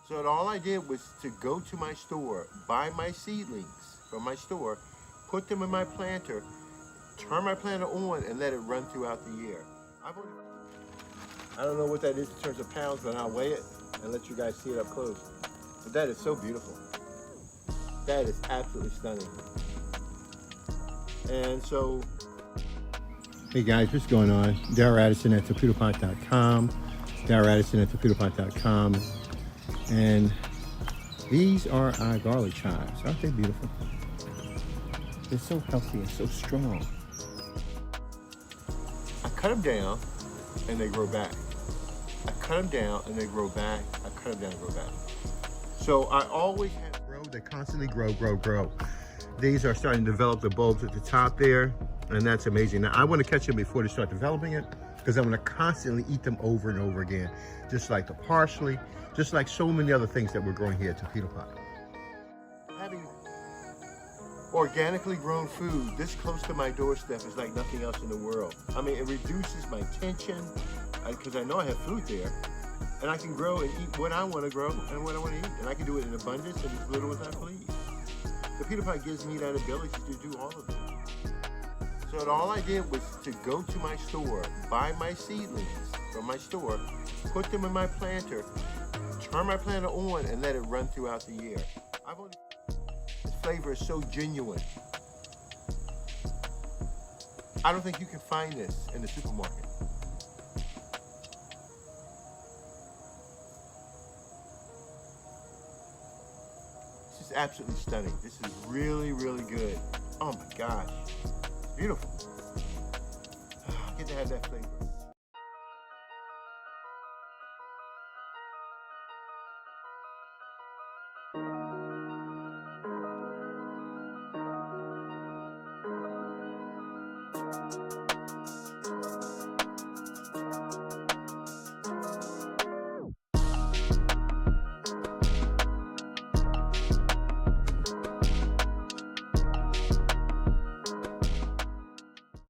So all I did was to go to my store, buy my seedlings from my store, put them in my planter, turn my planter on, and let it run throughout the year. I've only, I don't know what that is in terms of pounds, but I'll weigh it and let you guys see it up close. But that is so beautiful. That is absolutely stunning. And so, hey guys, what's going on? Darryl Addison at torpedopont.com. Darryl Addison at torpedopont.com. And these are our garlic chives. Aren't they beautiful? They're so healthy and so strong. I cut them down and they grow back. I cut them down and they grow back. I cut them down and grow back. So I always have grow. They constantly grow. These are starting to develop the bulbs at the top there, and that's amazing. Now I want to catch them before they start developing it, because I'm going to constantly eat them over and over again, just like the parsley, just like so many other things that we're growing here at Torpedo Pot. Having organically grown food this close to my doorstep is like nothing else in the world. I mean, it reduces my tension, because I know I have food there, and I can grow and eat what I want to grow and what I want to eat, and I can do it in abundance and as little as I please. Torpedo Pot gives me that ability to do all of it. So all I did was to go to my store, buy my seedlings from my store, put them in my planter, turn my planter on, and let it run throughout the year. This flavor is so genuine. I don't think you can find this in the supermarket. This is absolutely stunning. This is really, really good. Oh my gosh. It's beautiful. I get to have that flavor.